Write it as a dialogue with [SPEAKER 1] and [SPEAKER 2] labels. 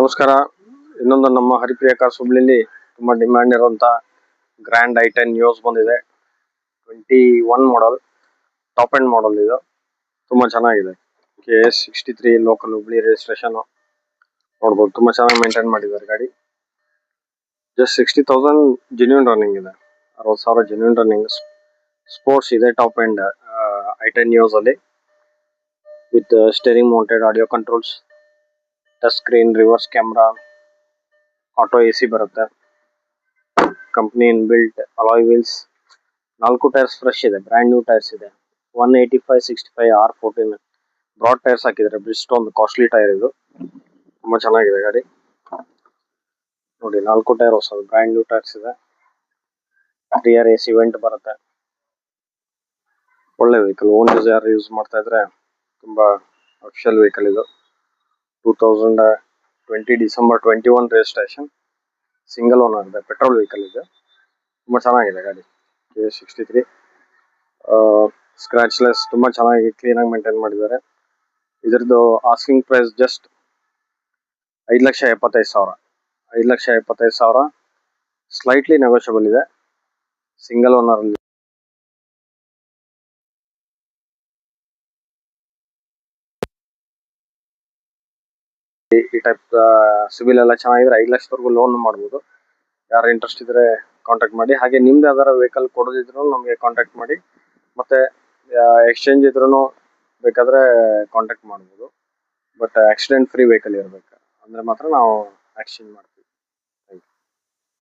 [SPEAKER 1] ನಮಸ್ಕಾರ. ಇನ್ನೊಂದು ನಮ್ಮ ಹರಿಪ್ರಿಯ ಕಾರ್ಸ್ ಹುಬ್ಳಿಲಿ ತುಂಬಾ ಡಿಮ್ಯಾಂಡ್ ಇರುವಂತ ಗ್ರ್ಯಾಂಡ್ i10 ನ್ಯೂಸ್ ಬಂದಿದೆ. 21 ಮಾಡಲ್, ಟಾಪ್ ಎಂಡ್ ಮಾಡಲ್ ಇದು. ತುಂಬಾ ಚೆನ್ನಾಗಿದೆ. KS63 ಲೋಕಲ್ ಹುಬ್ಳಿ ರಿಜಿಸ್ಟ್ರೇಷನ್ ನೋಡಬಹುದು. ತುಂಬಾ ಚೆನ್ನಾಗಿ ಮೇಂಟೈನ್ ಮಾಡಿದ್ದಾರೆ ಗಾಡಿ. ಜಸ್ಟ್ 60,000 ಜೆನ್ಯೂನ್ ರನ್ನಿಂಗ್ ಇದೆ. 60,000 ಜೆನ್ಯೂನ್ ರನ್ನಿಂಗ್. ಸ್ಪೋರ್ಟ್ಸ್ ಇದೆ ಟಾಪ್ ಎಂಡ್ i10 ನ್ಯೂಸ್ ಅಲ್ಲಿ with steering mounted audio controls, touch screen, reverse camera, auto AC ಬರುತ್ತೆ. Company in built alloy wheels. 4 tyres fresh ಇದೆ, ಬ್ರ್ಯಾಂಡ್ ನ್ಯೂ ಟೈರ್ಸ್ ಇದೆ. 185/65 R14 broad tyres ಹಾಕಿದ್ದಾರೆ. ಬ್ರಿಸ್ಟೋನ್ costly tyre ಇದು. ತುಂಬಾ ಚೆನ್ನಾಗಿದೆ ಗಾಡಿ ನೋಡಿ. 4 ಟೈರ್ ಹೊಸದು, ಬ್ರ್ಯಾಂಡ್ ನ್ಯೂ ಟೈರ್ಸ್ ಇದೆ. ರಿಯರ್ AC ವೆಂಟ್ ಬರುತ್ತೆ. ಒಳ್ಳೆ ವೆಹಿಕಲ್. ಓನ್ ಯೂಸ್ ಯಾರು ಯೂಸ್ ಮಾಡ್ತಾ ಇದ್ರೆ ತುಂಬಾ ಅಫಿಷಿಯಲ್ ವೆಹಿಕಲ್ ಇದು. 2020 ಡಿಸೆಂಬರ್ 21 ರಿಜಿಸ್ಟ್ರೇಷನ್. ಸಿಂಗಲ್ ಓನರ್ ಇದೆ. ಪೆಟ್ರೋಲ್ ವೆಹಿಕಲ್ ಇದೆ. ತುಂಬಾ ಚೆನ್ನಾಗಿದೆ ಗಾಡಿ. KS63 ಸ್ಕ್ರಾಚ್ಲೆಸ್. ತುಂಬಾ ಚೆನ್ನಾಗಿ ಕ್ಲೀನ್ ಆಗಿ ಮೇಂಟೈನ್ ಮಾಡಿದ್ದಾರೆ. ಇದರದ್ದು asking price just 5,75,000. 5,75,000 slightly negotiable ಇದೆ. ಸಿಂಗಲ್ ಓನರ್ ಅಲ್ಲಿ ಈ ಟೈಪ್ ಸಿವಿಲ್ ಎಲ್ಲ ಚೆನ್ನಾಗಿದ್ರೆ 5 ಲಕ್ಷದವರೆಗೂ ಲೋನ್ ಮಾಡ್ಬೋದು. ಯಾರು ಇಂಟ್ರೆಸ್ಟ್ ಇದ್ರೆ ಕಾಂಟ್ಯಾಕ್ಟ್ ಮಾಡಿ. ಹಾಗೆ ನಿಮ್ದು ಯಾವ್ದಾರ ವೆಹಿಕಲ್ ಕೊಡೋದಿದ್ರು ನಮಗೆ ಕಾಂಟ್ಯಾಕ್ಟ್ ಮಾಡಿ. ಮತ್ತೆ ಎಕ್ಸ್ಚೇಂಜ್ ಇದ್ರೂ ಬೇಕಾದ್ರೆ ಕಾಂಟ್ಯಾಕ್ಟ್ ಮಾಡ್ಬೋದು. ಬಟ್ ಆಕ್ಸಿಡೆಂಟ್ ಫ್ರೀ ವೆಹಿಕಲ್ ಇರಬೇಕು ಅಂದ್ರೆ ಮಾತ್ರ ನಾವು ಎಕ್ಸ್ಚೇಂಜ್ ಮಾಡ್ತೀವಿ.